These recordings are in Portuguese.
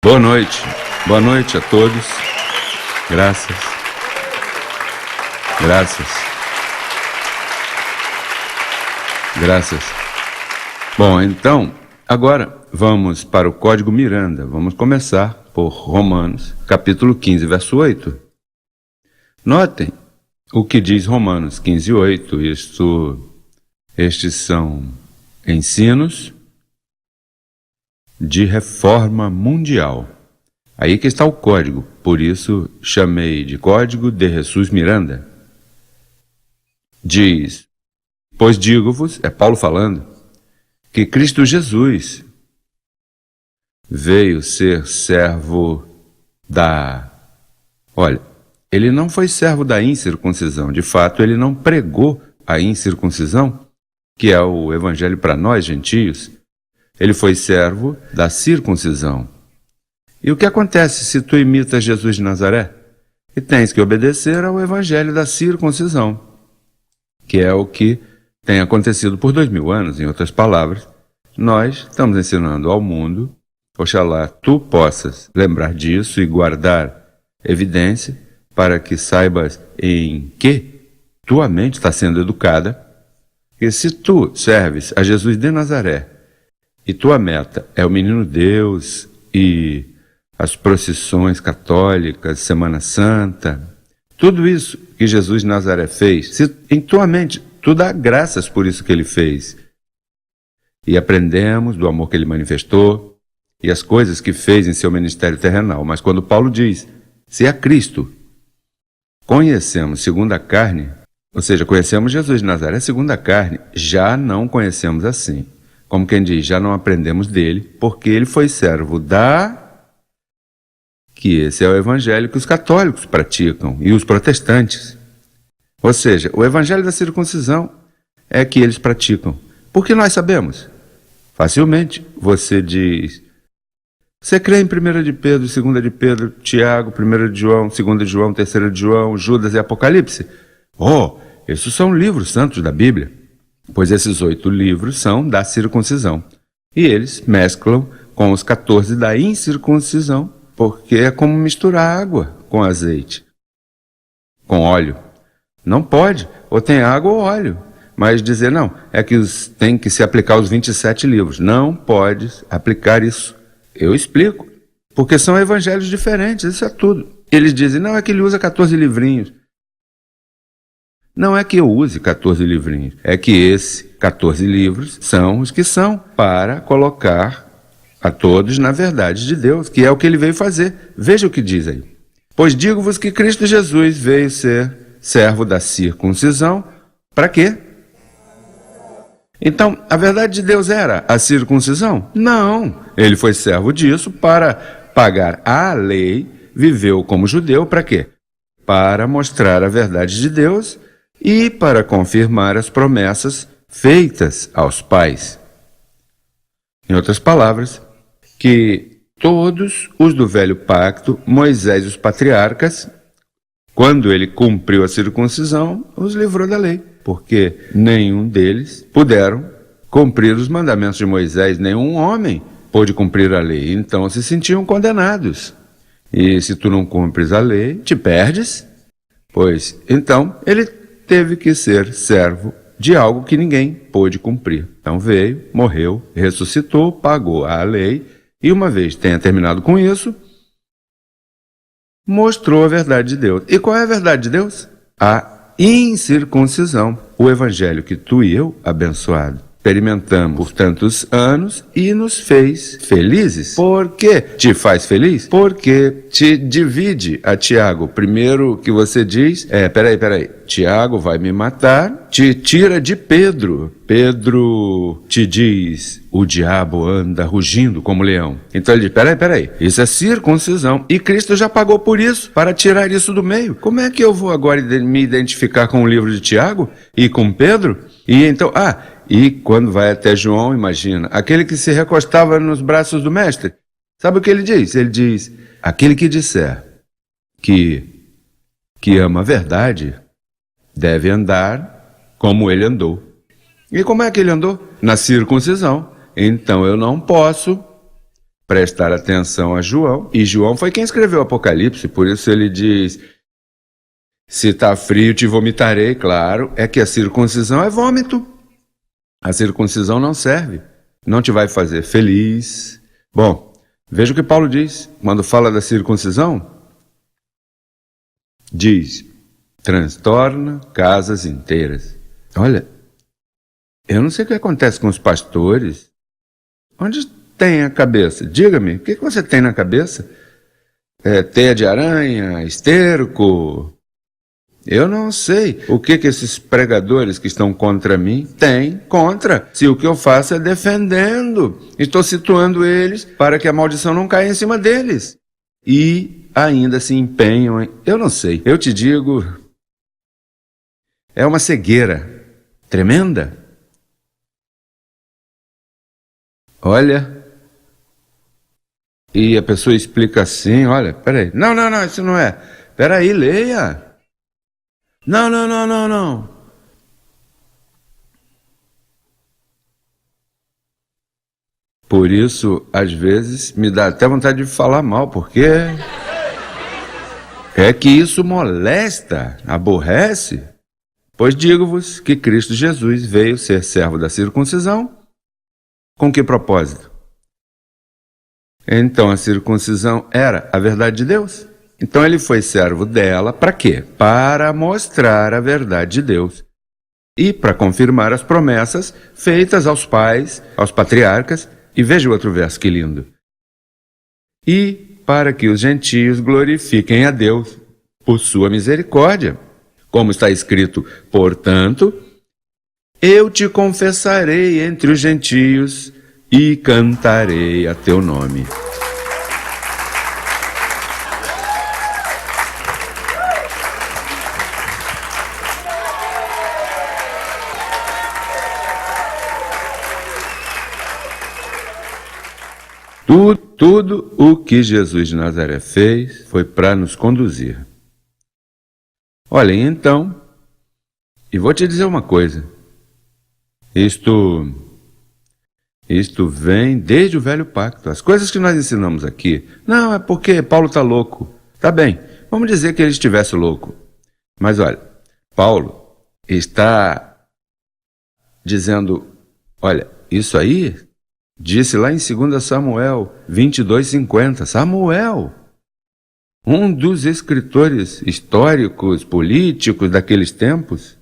Boa noite a todos. Graças. Bom, então, agora vamos para o Código Miranda. Vamos começar por Romanos, capítulo 15, verso 8. Notem o que diz Romanos 15, 8. Estes são ensinos de reforma mundial. Aí que está o código, por isso chamei de Código de Jesus Miranda. Diz: pois digo-vos, é Paulo falando, que Cristo Jesus veio ser servo da... Olha, ele não foi servo da incircuncisão, de fato ele não pregou a incircuncisão, que é o evangelho para nós gentios. Ele foi servo da circuncisão. E o que acontece se tu imitas Jesus de Nazaré? E tens que obedecer ao evangelho da circuncisão, que é o que tem acontecido por 2000 anos. Em outras palavras, nós estamos ensinando ao mundo, oxalá tu possas lembrar disso e guardar evidência para que saibas em que tua mente está sendo educada, que se tu serves a Jesus de Nazaré e tua meta é o Menino Deus e as procissões católicas, Semana Santa, tudo isso que Jesus de Nazaré fez, se em tua mente tu dá graças por isso que ele fez, e aprendemos do amor que ele manifestou e as coisas que fez em seu ministério terrenal. Mas quando Paulo diz, se a Cristo conhecemos segundo a carne, ou seja, conhecemos Jesus de Nazaré segundo a carne, já não conhecemos assim. Como quem diz, já não aprendemos dele, porque ele foi servo da... que esse é o evangelho que os católicos praticam e os protestantes. Ou seja, o evangelho da circuncisão é que eles praticam. Por que nós sabemos? Facilmente, você diz... Você crê em 1 de Pedro, 2 de Pedro, Tiago, 1 de João, 2 de João, 3 de João, Judas e Apocalipse? Oh, esses são livros santos da Bíblia. Pois esses 8 livros são da circuncisão. E eles mesclam com os 14 da incircuncisão, porque é como misturar água com azeite, com óleo. Não pode, ou tem água ou óleo. Mas dizer não, é que tem que se aplicar os 27 livros. Não pode aplicar isso. Eu explico, porque são evangelhos diferentes, isso é tudo. Eles dizem, não, é que ele usa 14 livrinhos. Não é que eu use 14 livrinhos, é que esses 14 livros são os que são para colocar a todos na verdade de Deus, que é o que ele veio fazer. Veja o que diz aí. Pois digo-vos que Cristo Jesus veio ser servo da circuncisão, para quê? Então, a verdade de Deus era a circuncisão? Não, ele foi servo disso para pagar a lei, viveu como judeu, para quê? Para mostrar a verdade de Deus e para confirmar as promessas feitas aos pais. Em outras palavras, que todos os do velho pacto, Moisés e os patriarcas, quando ele cumpriu a circuncisão, os livrou da lei, porque nenhum deles puderam cumprir os mandamentos de Moisés, nenhum homem pôde cumprir a lei, então se sentiam condenados. E se tu não cumpres a lei, te perdes, pois então ele teve que ser servo de algo que ninguém pôde cumprir. Então veio, morreu, ressuscitou, pagou a lei, e uma vez tenha terminado com isso, mostrou a verdade de Deus. E qual é a verdade de Deus? A incircuncisão, o evangelho que tu e eu, abençoado, experimentamos por tantos anos e nos fez felizes. Por que te faz feliz? Porque te divide a Tiago. Primeiro que você diz, peraí, Tiago vai me matar, te tira de Pedro. Pedro te diz, o diabo anda rugindo como leão. Então ele diz, peraí, isso é circuncisão. E Cristo já pagou por isso, para tirar isso do meio. Como é que eu vou agora me identificar com o livro de Tiago e com Pedro? E então, e quando vai até João, imagina, aquele que se recostava nos braços do mestre, sabe o que ele diz? Ele diz, aquele que disser que ama a verdade, deve andar como ele andou. E como é que ele andou? Na circuncisão. Então eu não posso prestar atenção a João, e João foi quem escreveu o Apocalipse, por isso ele diz: se está frio te vomitarei. Claro, é que a circuncisão é vômito. A circuncisão não serve, não te vai fazer feliz. Bom, veja o que Paulo diz quando fala da circuncisão. Diz: transtorna casas inteiras. Olha, eu não sei o que acontece com os pastores. Onde tem a cabeça? Diga-me, o que você tem na cabeça? Teia de aranha, esterco? Eu não sei o que esses pregadores que estão contra mim têm contra, se o que eu faço é defendendo. Estou situando eles para que a maldição não caia em cima deles. E ainda se empenham em... Eu não sei, eu te digo, é uma cegueira tremenda. Olha, e a pessoa explica assim, olha, peraí, não, isso não é. Peraí, leia. Não. Por isso, às vezes, me dá até vontade de falar mal, porque é que isso molesta, aborrece. Pois digo-vos que Cristo Jesus veio ser servo da circuncisão. Com que propósito? Então a circuncisão era a verdade de Deus. Então ele foi servo dela para quê? Para mostrar a verdade de Deus e para confirmar as promessas feitas aos pais, aos patriarcas. E veja o outro verso, que lindo. E para que os gentios glorifiquem a Deus por sua misericórdia. Como está escrito, portanto, eu te confessarei entre os gentios e cantarei a teu nome. Tudo o que Jesus de Nazaré fez foi para nos conduzir. Olha, então, e vou te dizer uma coisa. Isto vem desde o velho pacto. As coisas que nós ensinamos aqui, não, é porque Paulo está louco. Tá bem, vamos dizer que ele estivesse louco. Mas olha, Paulo está dizendo, olha, isso aí disse lá em 2 Samuel 22:50. Samuel, um dos escritores históricos, políticos daqueles tempos.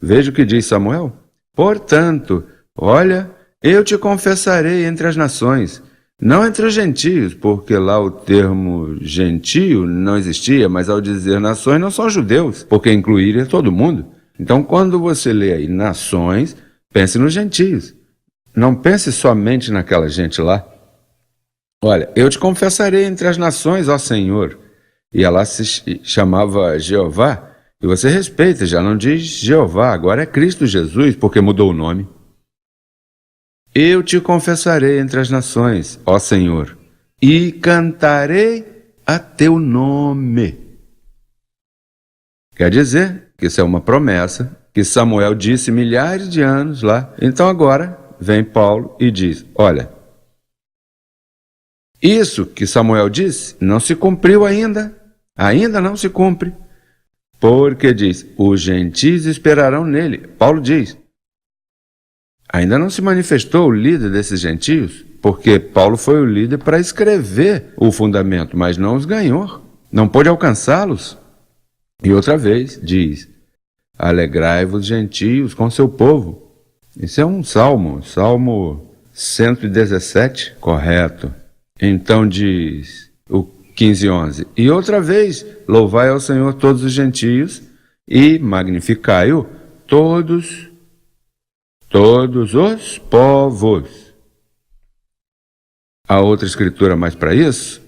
Veja o que diz Samuel. Portanto, olha, eu te confessarei entre as nações, não entre os gentios, porque lá o termo gentio não existia, mas ao dizer nações não são judeus, porque incluiria todo mundo. Então, quando você lê aí nações, pense nos gentios. Não pense somente naquela gente lá. Olha, eu te confessarei entre as nações, ó Senhor. E ela se chamava Jeová. E você respeita, já não diz Jeová, agora é Cristo Jesus, porque mudou o nome. Eu te confessarei entre as nações, ó Senhor, e cantarei a teu nome. Quer dizer que isso é uma promessa que Samuel disse milhares de anos lá. Então agora vem Paulo e diz, olha, isso que Samuel disse não se cumpriu ainda não se cumpre, porque diz, os gentios esperarão nele. Paulo diz, ainda não se manifestou o líder desses gentios, porque Paulo foi o líder para escrever o fundamento, mas não os ganhou, não pôde alcançá-los. E outra vez diz, alegrai-vos gentios com seu povo. Isso é um Salmo 117, correto. Então diz o 15:11, e outra vez, louvai ao Senhor todos os gentios e magnificai-o todos os povos. Há outra escritura mais para isso?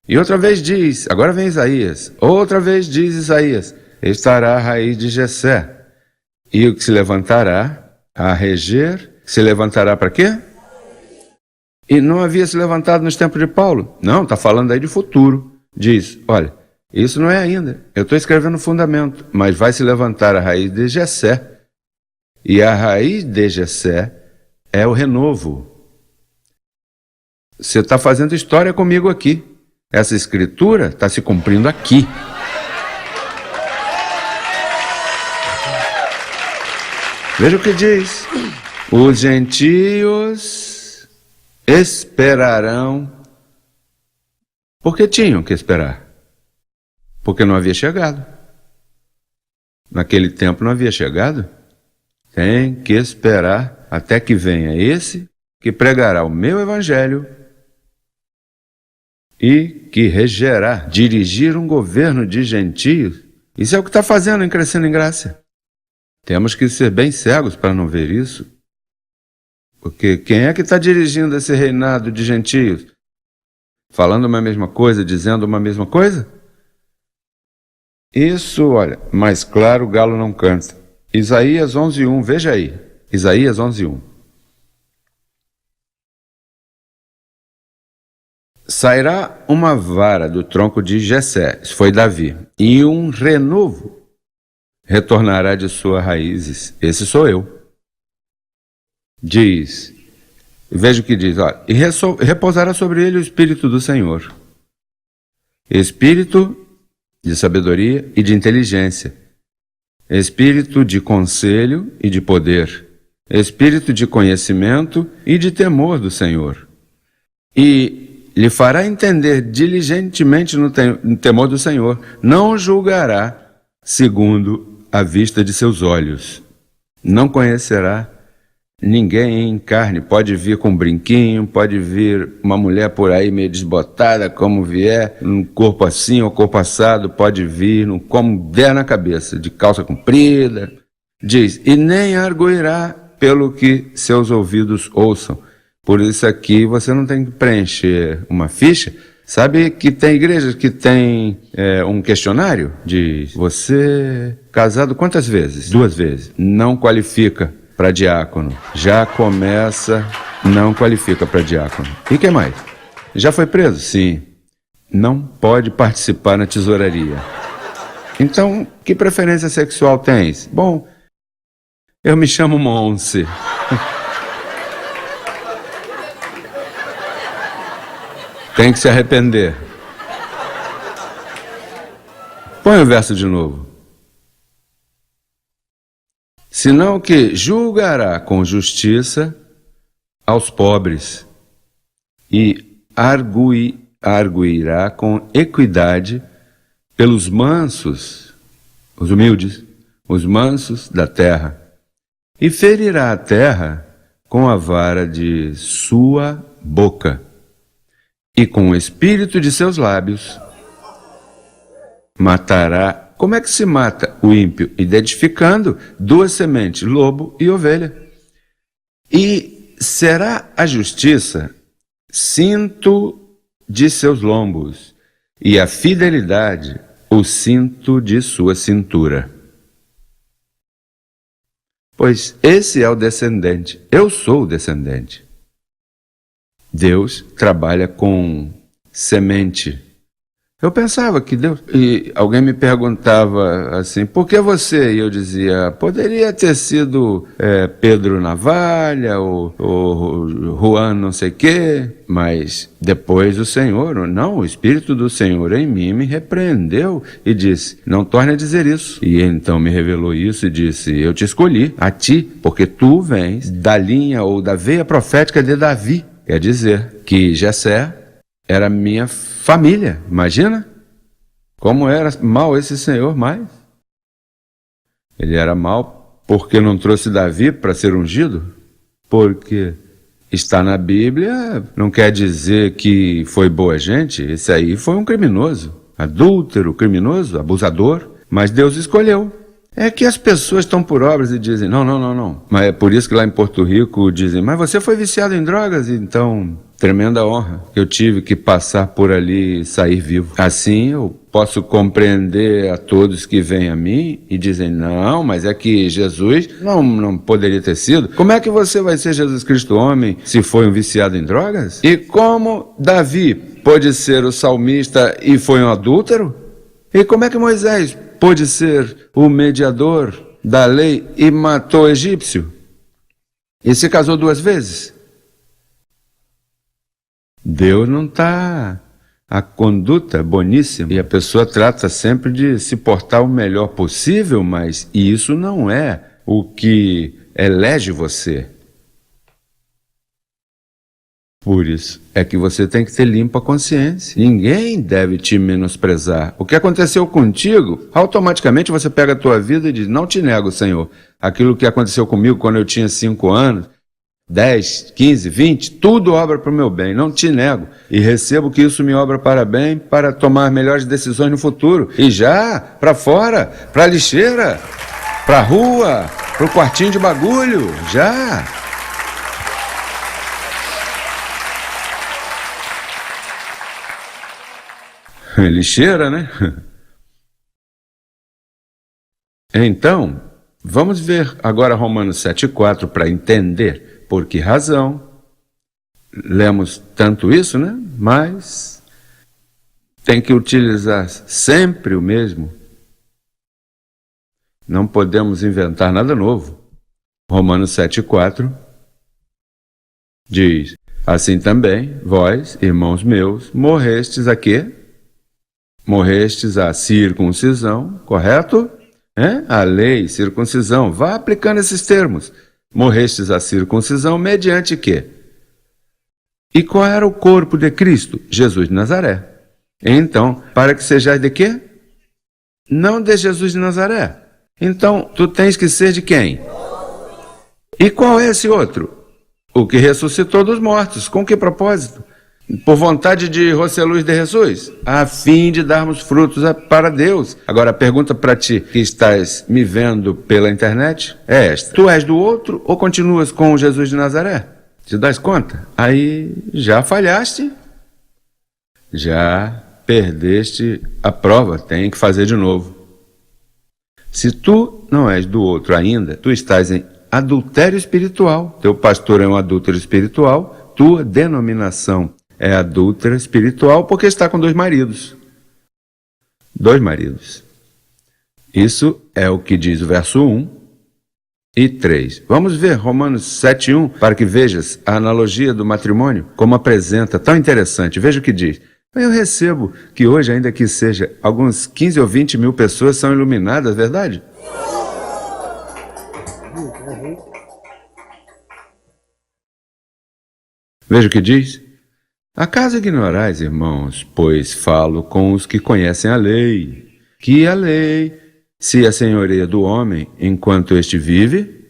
E outra vez diz, agora vem Isaías, outra vez diz Isaías, estará a raiz de Jessé, e o que se levantará a reger, se levantará para quê? E não havia se levantado nos tempos de Paulo? Não, está falando aí de futuro. Diz, olha, isso não é ainda, eu estou escrevendo o fundamento, mas vai se levantar a raiz de Jessé. E a raiz de Jessé é o renovo. Você está fazendo história comigo aqui. Essa escritura está se cumprindo aqui. Veja o que diz. Os gentios esperarão. Porque tinham que esperar. Porque não havia chegado. Naquele tempo não havia chegado. Tem que esperar até que venha esse que pregará o meu evangelho e que regerá, dirigir um governo de gentios. Isso é o que está fazendo em Crescendo em Graça. Temos que ser bem cegos para não ver isso. Porque quem é que está dirigindo esse reinado de gentios? Falando uma mesma coisa, dizendo uma mesma coisa? Isso, olha, mais claro o galo não canta. Isaías 11:1, veja aí. Isaías 11:1. Sairá uma vara do tronco de Jessé, isso foi Davi, e um renovo retornará de suas raízes. Esse sou eu. Diz, veja o que diz, olha, e repousará sobre ele o Espírito do Senhor. Espírito de sabedoria e de inteligência. Espírito de conselho e de poder. Espírito de conhecimento e de temor do Senhor. E lhe fará entender diligentemente no temor do Senhor. Não julgará segundo a vista de seus olhos. Não conhecerá ninguém em carne. Pode vir com um brinquinho, pode vir uma mulher por aí meio desbotada, como vier, num corpo assim ou corpo assado, pode vir como der na cabeça, de calça comprida. Diz, e nem arguirá pelo que seus ouvidos ouçam. Por isso aqui você não tem que preencher uma ficha. Sabe que tem igrejas que tem um questionário? Diz, você casado quantas vezes? 2 vezes. Não qualifica para diácono. Já começa, não qualifica para diácono. E que mais? Já foi preso? Sim. Não pode participar na tesouraria. Então, que preferência sexual tens? Bom, eu me chamo Monse. Tem que se arrepender. Põe o verso de novo. Senão que julgará com justiça aos pobres e arguirá com equidade pelos mansos, os humildes, os mansos da terra, e ferirá a terra com a vara de sua boca. E com o espírito de seus lábios matará. Como é que se mata o ímpio? Identificando 2 sementes, lobo e ovelha. E será a justiça cinto de seus lombos, e a fidelidade o cinto de sua cintura. Pois esse é o descendente, eu sou o descendente. Deus trabalha com semente. Eu pensava que Deus... E alguém me perguntava assim, por que você? E eu dizia, poderia ter sido Pedro Navalha ou Juan não sei quê, mas depois o Senhor, não, o Espírito do Senhor em mim me repreendeu e disse, não torne a dizer isso. E então me revelou isso e disse, eu te escolhi, a ti, porque tu vens da linha ou da veia profética de Davi. Quer dizer que Jessé era minha família. Imagina como era mal esse senhor mais. Ele era mal porque não trouxe Davi para ser ungido? Porque está na Bíblia, não quer dizer que foi boa gente. Esse aí foi um criminoso, adúltero, criminoso, abusador. Mas Deus escolheu. É que as pessoas estão por obras e dizem, não. Mas é por isso que lá em Porto Rico dizem, mas você foi viciado em drogas? Então, tremenda honra que eu tive que passar por ali e sair vivo. Assim eu posso compreender a todos que vêm a mim e dizem, não, mas é que Jesus não poderia ter sido. Como é que você vai ser Jesus Cristo homem se foi um viciado em drogas? E como Davi pôde ser o salmista e foi um adúltero? E como é que Moisés pôde ser o mediador da lei e matou o egípcio? E se casou 2 vezes? Deus não está... A conduta é boníssima e a pessoa trata sempre de se portar o melhor possível, mas isso não é o que elege você. Por isso é que você tem que ter limpa consciência. Ninguém deve te menosprezar. O que aconteceu contigo, automaticamente você pega a tua vida e diz, não te nego, Senhor. Aquilo que aconteceu comigo quando eu tinha 5 anos, 10, 15, 20, tudo obra para o meu bem, não te nego. E recebo que isso me obra para bem, para tomar melhores decisões no futuro. E já, para fora, para a lixeira, para a rua, para o quartinho de bagulho, já. Lixeira, né? Então, vamos ver agora Romanos 7,4 para entender por que razão lemos tanto isso, né? Mas tem que utilizar sempre o mesmo. Não podemos inventar nada novo. Romanos 7,4 diz, assim também, vós, irmãos meus, morrestes a quê? Morrestes à circuncisão, correto? A lei, circuncisão, vá aplicando esses termos. Morrestes à circuncisão mediante quê? E qual era o corpo de Cristo? Jesus de Nazaré. Então, para que sejais de quê? Não de Jesus de Nazaré. Então, tu tens que ser de quem? E qual é esse outro? O que ressuscitou dos mortos. Com que propósito? Por vontade de José Luiz de Jesus, a fim de darmos frutos para Deus. Agora a pergunta para ti, que estás me vendo pela internet, é esta. Tu és do outro ou continuas com o Jesus de Nazaré? Te dás conta? Aí já falhaste, já perdeste a prova, tem que fazer de novo. Se tu não és do outro ainda, tu estás em adultério espiritual. Teu pastor é um adúltero espiritual, tua denominação é adúltera espiritual porque está com 2 maridos. 2 maridos. Isso é o que diz o verso 1 e 3. Vamos ver Romanos 7,1 para que vejas a analogia do matrimônio, como apresenta, tão interessante. Veja o que diz. Eu recebo que hoje, ainda que seja, alguns 15 ou 20 mil pessoas são iluminadas, verdade? Veja o que diz. Acaso ignorais, irmãos, pois falo com os que conhecem a lei, que a lei se assenhoreia do homem enquanto este vive,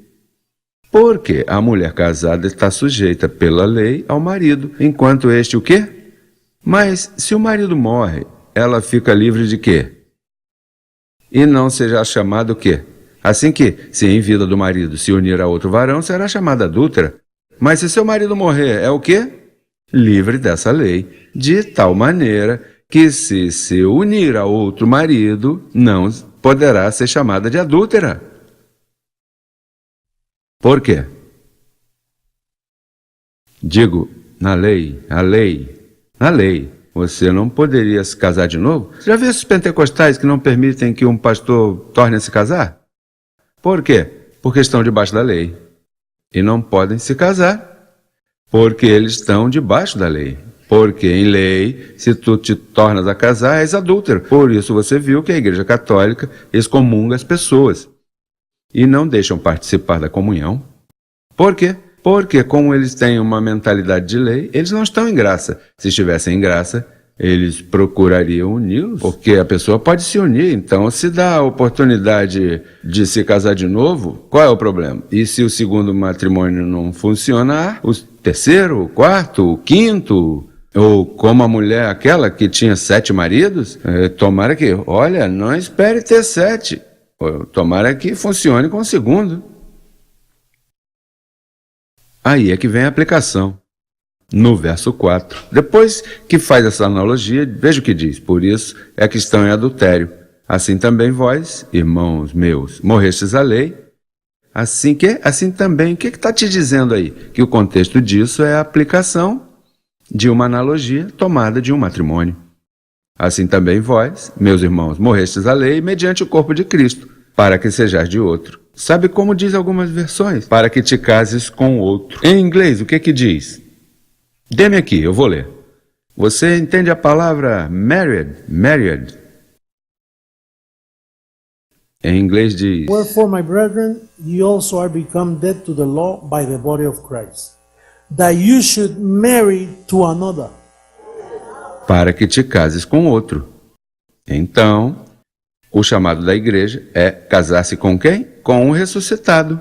porque a mulher casada está sujeita pela lei ao marido, enquanto este o quê? Mas se o marido morre, ela fica livre de quê? E não seja chamada o quê? Assim que, se em vida do marido se unir a outro varão, será chamada adúltera. Mas se seu marido morrer, é o quê? Livre dessa lei, de tal maneira que se unir a outro marido, não poderá ser chamada de adúltera. Por quê? Digo, na lei, você não poderia se casar de novo? Já viu esses pentecostais que não permitem que um pastor torne a se casar? Por quê? Porque estão debaixo da lei e não podem se casar. Porque eles estão debaixo da lei. Porque em lei, se tu te tornas a casar, és adúltero. Por isso você viu que a Igreja Católica excomunga as pessoas. E não deixam participar da comunhão. Por quê? Porque como eles têm uma mentalidade de lei, eles não estão em graça. Se estivessem em graça, eles procurariam uni-los. Porque a pessoa pode se unir. Então, se dá a oportunidade de se casar de novo, qual é o problema? E se o segundo matrimônio não funcionar, o terceiro, o quarto, o quinto, ou como a mulher aquela que tinha 7 maridos, tomara que, olha, não espere ter 7, tomara que funcione com o segundo. Aí é que vem a aplicação, no verso 4. Depois que faz essa analogia, veja o que diz, por isso é que estão em adultério. Assim também vós, irmãos meus, morrestes à lei. Assim também, o que está te dizendo aí? Que o contexto disso é a aplicação de uma analogia tomada de um matrimônio. Assim também vós, meus irmãos, morrestes à lei mediante o corpo de Cristo, para que sejais de outro. Sabe como diz algumas versões? Para que te cases com outro. Em inglês, o que diz? Dê-me aqui, eu vou ler. Você entende a palavra married? Married. Em inglês diz: Wherefore, my brethren, ye also are become dead to the law by the body of Christ, that you should marry to another. para que te cases com outro. Então, o chamado da igreja é casar-se com quem? Com o ressuscitado.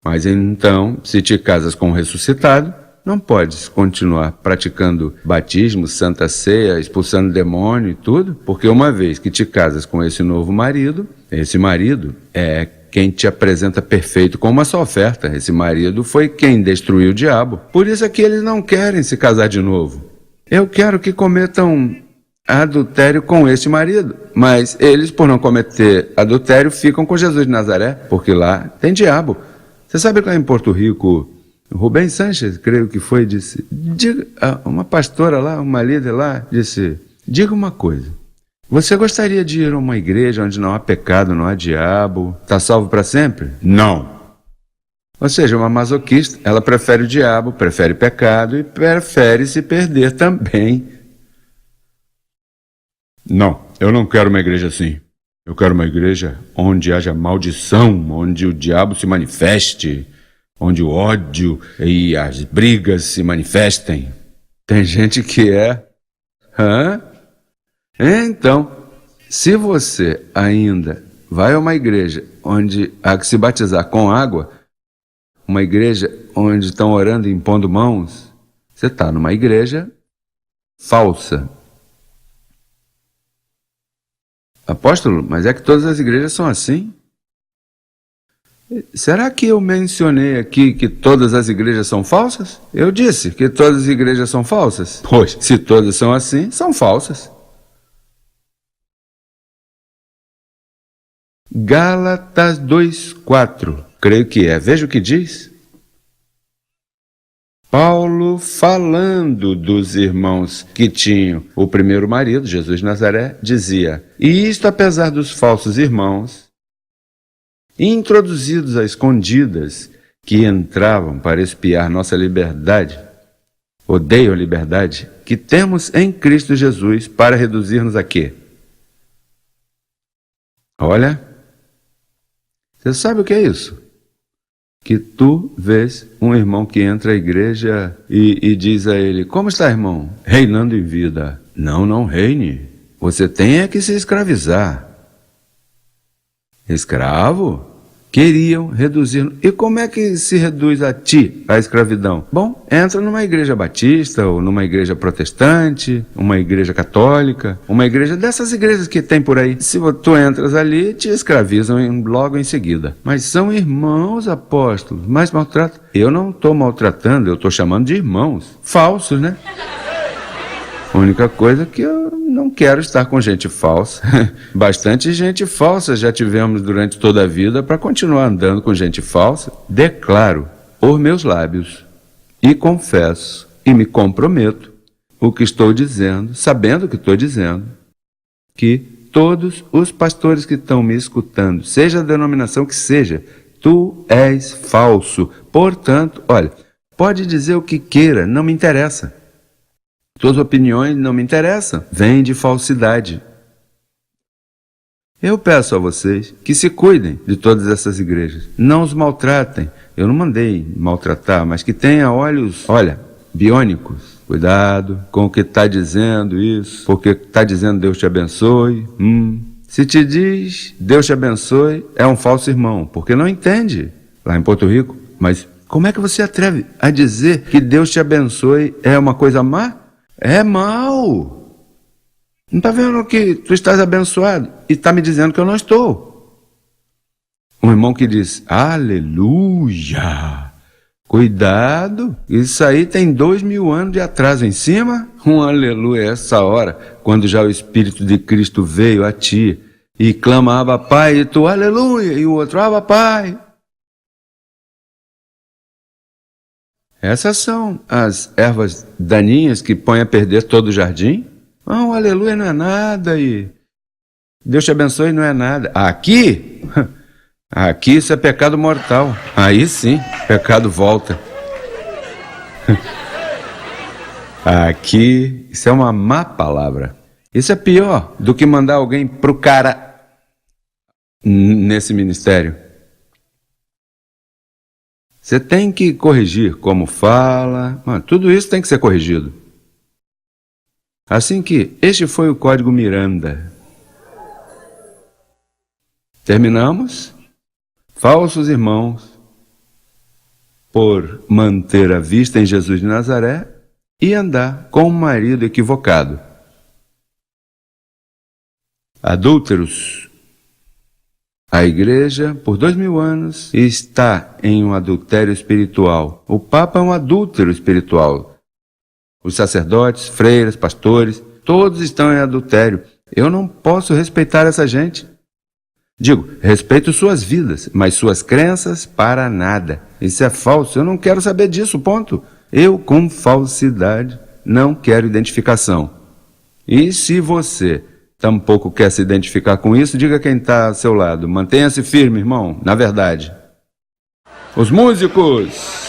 Mas então, se te casas com o ressuscitado, não podes continuar praticando batismo, santa ceia, expulsando demônio e tudo, porque uma vez que te casas com esse novo marido, esse marido é quem te apresenta perfeito com uma só oferta. Esse marido foi quem destruiu o diabo. Por isso é que eles não querem se casar de novo. Eu quero que cometam adultério com este marido, mas eles, por não cometer adultério, ficam com Jesus de Nazaré, porque lá tem diabo. Você sabe que lá em Porto Rico, Rubem Sanches, creio que foi, disse, uma pastora lá, uma líder lá, disse: diga uma coisa, você gostaria de ir a uma igreja onde não há pecado, não há diabo, está salvo para sempre? Não. Ou seja, uma masoquista, ela prefere o diabo, prefere pecado e prefere se perder também. Não, eu não quero uma igreja assim. Eu quero uma igreja onde haja maldição, onde o diabo se manifeste, onde o ódio e as brigas se manifestem. Tem gente que é... Hã? Então, se você ainda vai a uma igreja onde há que se batizar com água, uma igreja onde estão orando e impondo mãos, você está numa igreja falsa. Apóstolo, mas é que todas as igrejas são assim? Será que eu mencionei aqui que todas as igrejas são falsas? Eu disse que todas as igrejas são falsas? Pois, se todas são assim, são falsas. Gálatas 2:4, creio que é. Veja o que diz. Paulo falando dos irmãos que tinham o primeiro marido, Jesus de Nazaré, dizia: e isto apesar dos falsos irmãos, introduzidos a escondidas, que entravam para espiar nossa liberdade, odeiam a liberdade, que temos em Cristo Jesus para reduzir-nos a quê? Olha, você sabe o que é isso? Que tu vês um irmão que entra à igreja e diz a ele: como está, irmão? Reinando em vida. Não, não reine. Você tem é que se escravizar. Escravo? Queriam reduzir. E como é que se reduz a ti a escravidão? Bom, entra numa igreja batista, ou numa igreja protestante, uma igreja católica, uma igreja dessas igrejas que tem por aí. Se tu entras ali, te escravizam logo em seguida. Mas são irmãos apóstolos, mas maltratam. Eu não estou maltratando, eu estou chamando de irmãos. Falsos, né? A única coisa que eu não quero estar com gente falsa. Bastante gente falsa já tivemos durante toda a vida. Para continuar andando com gente falsa, declaro por meus lábios e confesso e me comprometo o que estou dizendo, sabendo o que estou dizendo, que todos os pastores que estão me escutando, seja a denominação que seja, tu és falso. Portanto, olha, pode dizer o que queira, não me interessa. Suas opiniões não me interessam, vêm de falsidade. Eu peço a vocês que se cuidem de todas essas igrejas. Não os maltratem. Eu não mandei maltratar, mas que tenha olhos, olha, biônicos. Cuidado com o que está dizendo isso, porque está dizendo Deus te abençoe. Se te diz Deus te abençoe, é um falso irmão, porque não entende. Lá em Porto Rico, mas como é que você atreve a dizer que Deus te abençoe é uma coisa má? É mal. Não está vendo que tu estás abençoado e está me dizendo que eu não estou. Um irmão que diz, aleluia. Cuidado, isso aí tem 2000 anos de atraso em cima. Um aleluia essa hora, quando já o Espírito de Cristo veio a ti e clama, Abba Pai, e tu aleluia, e o outro, Abba Pai. Essas são as ervas daninhas que põem a perder todo o jardim. Não, aleluia não é nada e Deus te abençoe não é nada. Aqui isso é pecado mortal. Aí sim, pecado volta. Aqui, isso é uma má palavra. Isso é pior do que mandar alguém pro cara nesse ministério. Você tem que corrigir como fala, tudo isso tem que ser corrigido. Assim que este foi o Código Miranda. Terminamos. Falsos irmãos, por manter a vista em Jesus de Nazaré e andar com o marido equivocado. Adúlteros. A igreja, por 2000 anos, está em um adultério espiritual. O Papa é um adúltero espiritual. Os sacerdotes, freiras, pastores, todos estão em adultério. Eu não posso respeitar essa gente. Digo, respeito suas vidas, mas suas crenças, para nada. Isso é falso, eu não quero saber disso, ponto. Eu, com falsidade, não quero identificação. E se você tampouco quer se identificar com isso, diga quem está ao seu lado. Mantenha-se firme, irmão, na verdade. Os músicos!